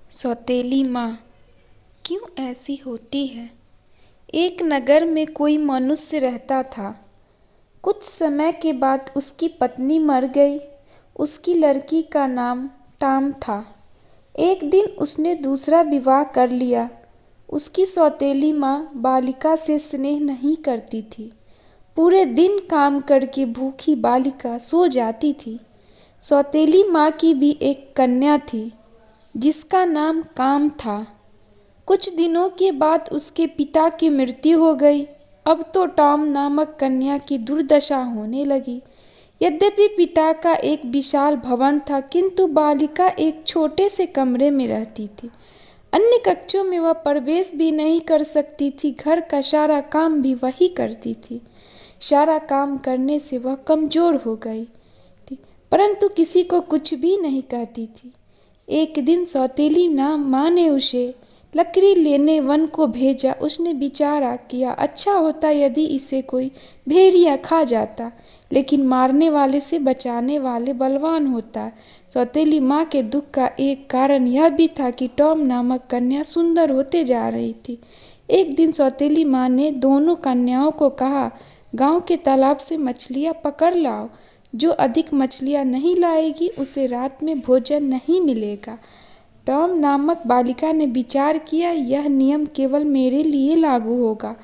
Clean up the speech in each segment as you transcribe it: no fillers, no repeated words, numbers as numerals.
सौतेली माँ क्यों ऐसी होती है। एक नगर में कोई मनुष्य रहता था। कुछ समय के बाद उसकी पत्नी मर गई। उसकी लड़की का नाम टॉम था। एक दिन उसने दूसरा विवाह कर लिया। उसकी सौतेली माँ बालिका से स्नेह नहीं करती थी। पूरे दिन काम करके भूखी बालिका सो जाती थी। सौतेली माँ की भी एक कन्या थी जिसका नाम काम था। कुछ दिनों के बाद उसके पिता की मृत्यु हो गई। अब तो टॉम नामक कन्या की दुर्दशा होने लगी। यद्यपि पिता का एक विशाल भवन था, किंतु बालिका एक छोटे से कमरे में रहती थी। अन्य कक्षों में वह प्रवेश भी नहीं कर सकती थी। घर का सारा काम भी वही करती थी। सारा काम करने से वह कमजोर हो गई थी, परंतु किसी को कुछ भी नहीं कहती थी। एक दिन सौतेली माँ ने उसे लकड़ी लेने वन को भेजा। उसने विचार किया, अच्छा होता यदि इसे कोई भेड़िया खा जाता, लेकिन मारने वाले से बचाने वाले बलवान होता। सौतेली माँ के दुख का एक कारण यह भी था कि टॉम नामक कन्या सुंदर होते जा रही थी। एक दिन सौतेली माँ ने दोनों कन्याओं को कहा, गांव के तालाब से मछलियाँ पकड़ लाओ। जो अधिक मछलियाँ नहीं लाएगी उसे रात में भोजन नहीं मिलेगा। टॉम नामक बालिका ने विचार किया, यह नियम केवल मेरे लिए लागू होगा।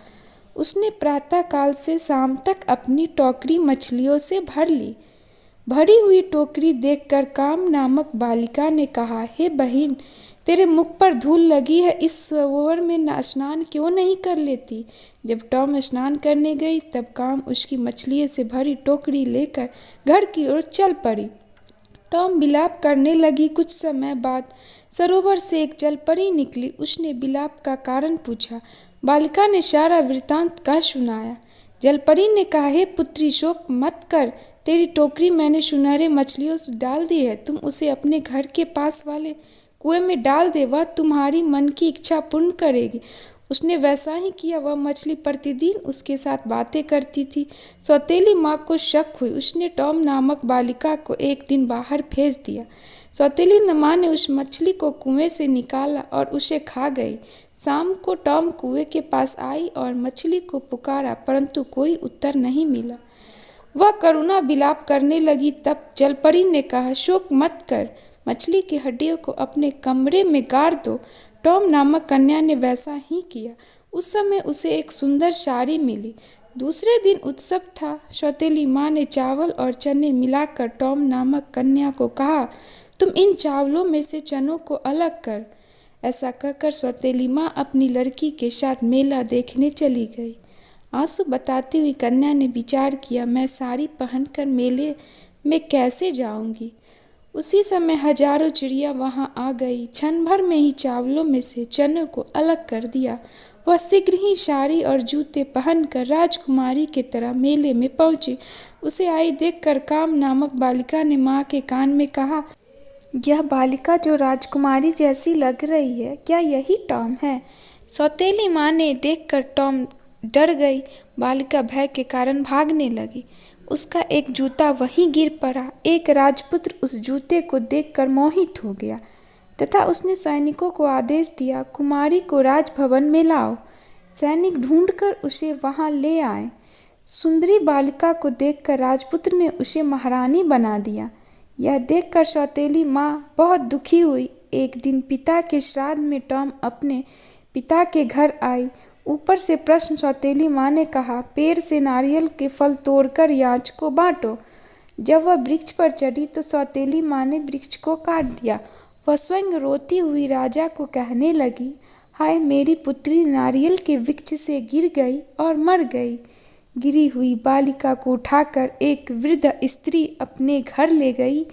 उसने प्रातःकाल से शाम तक अपनी टोकरी मछलियों से भर ली। भरी हुई टोकरी देखकर काम नामक बालिका ने कहा, हे बहन, तेरे मुख पर धूल लगी है, इस सरोवर में स्नान क्यों नहीं कर लेती। जब टॉम स्नान करने गई तब काम उसकी मछलियों से भरी टोकरी लेकर घर की ओर चल पड़ी। टॉम विलाप करने लगी। कुछ समय बाद सरोवर से एक जलपरी निकली। उसने विलाप का कारण पूछा। बालिका ने सारा वृत्तांत कह सुनाया। जलपरी ने कहा, हे पुत्री, शोक मत कर, तेरी टोकरी मैंने सुनहरे मछलियों से डाल दी है। तुम उसे अपने घर के पास वाले कुएं में डाल दे, वह तुम्हारी मन की इच्छा पूर्ण करेगी। उसने वैसा ही किया। वह मछली प्रतिदिन उसके साथ बातें करती थी। सौतेली माँ को शक हुई। उसने टॉम नामक बालिका को एक दिन बाहर भेज दिया। सौतेली माँ ने उस मछली को कुएं से निकाला और उसे खा गई। शाम को टॉम कुएं के पास आई और मछली को पुकारा, परंतु कोई उत्तर नहीं मिला। वह करुणा विलाप करने लगी। तब जलपरी ने कहा, शोक मत कर, मछली की हड्डियों को अपने कमरे में गाड़ दो। टॉम नामक कन्या ने वैसा ही किया। उस समय उसे एक सुंदर साड़ी मिली। दूसरे दिन उत्सव था। सौतेली माँ ने चावल और चने मिलाकर टॉम नामक कन्या को कहा, तुम इन चावलों में से चनों को अलग कर। ऐसा कहकर सौतेली माँ अपनी लड़की के साथ मेला देखने चली गई। आंसू बताती हुई कन्या ने विचार किया, मैं साड़ी पहनकर मेले में कैसे जाऊंगी। उसी समय हजारों चिड़िया वहां आ गई। क्षण भर में ही चावलों में से चनों को अलग कर दिया। वह शीघ्र ही साड़ी और जूते पहनकर राजकुमारी की तरह मेले में पहुंची। उसे आई देखकर काम नामक बालिका ने माँ के कान में कहा, यह बालिका जो राजकुमारी जैसी लग रही है, क्या यही टॉम है। सौतेली माँ ने देखकर टॉम डर गई। बालिका भय के कारण भागने लगी। उसका एक जूता वहीं गिर पड़ा। एक राजपुत्र उस जूते को देखकर मोहित हो गया तथा उसने सैनिकों को आदेश दिया, कुमारी को राजभवन में लाओ। सैनिक ढूंढकर उसे वहां ले आए। सुंदरी बालिका को देखकर राजपुत्र ने उसे महारानी बना दिया। यह देखकर सौतेली माँ बहुत दुखी हुई। एक दिन पिता के श्राद्ध में टॉम अपने पिता के घर आई। ऊपर से प्रश्न सौतेली माँ ने कहा, पेड़ से नारियल के फल तोड़कर याच को बांटो। जब वह वृक्ष पर चढ़ी तो सौतेली माँ ने वृक्ष को काट दिया। वह स्वयं रोती हुई राजा को कहने लगी, हाय, मेरी पुत्री नारियल के वृक्ष से गिर गई और मर गई। गिरी हुई बालिका को उठाकर एक वृद्ध स्त्री अपने घर ले गई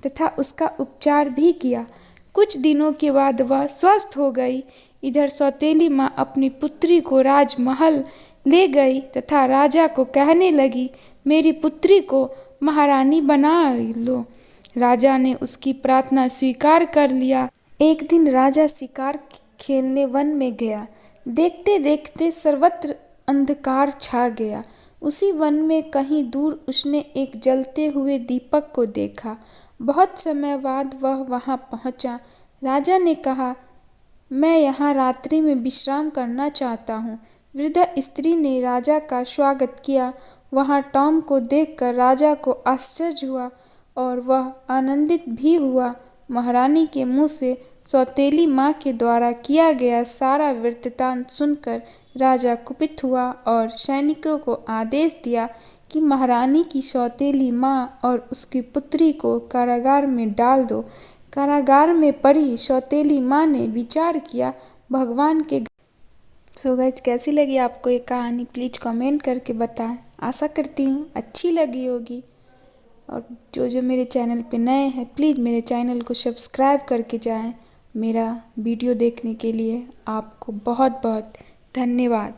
तथा उसका उपचार भी किया। कुछ दिनों के बाद वह स्वस्थ हो गई। इधर सौतेली माँ अपनी पुत्री को राजमहल ले गई तथा राजा को कहने लगी, मेरी पुत्री को महारानी बना लो। राजा ने उसकी प्रार्थना स्वीकार कर लिया। एक दिन राजा शिकार खेलने वन में गया। देखते देखते सर्वत्र अंधकार छा गया। उसी वन में कहीं दूर उसने एक जलते हुए दीपक को देखा। बहुत समय बाद वह वहां पहुंचा। राजा ने कहा, मैं यहाँ रात्रि में विश्राम करना चाहता हूँ। वृद्ध स्त्री ने राजा का स्वागत किया। वहाँ टॉम को देखकर राजा को आश्चर्य हुआ और वह आनंदित भी हुआ। महारानी के मुँह से सौतेली माँ के द्वारा किया गया सारा वृत्तांत सुनकर राजा कुपित हुआ और सैनिकों को आदेश दिया कि महारानी की सौतेली माँ और उसकी पुत्री को कारागार में डाल दो। कारागार में पड़ी सौतेली माँ ने विचार किया, भगवान के। सो गाइस, कैसी लगी आपको ये कहानी? प्लीज़ कमेंट करके बताएं। आशा करती हूँ अच्छी लगी होगी। और जो मेरे चैनल पे नए हैं, प्लीज़ मेरे चैनल को सब्सक्राइब करके जाएं। मेरा वीडियो देखने के लिए आपको बहुत बहुत धन्यवाद।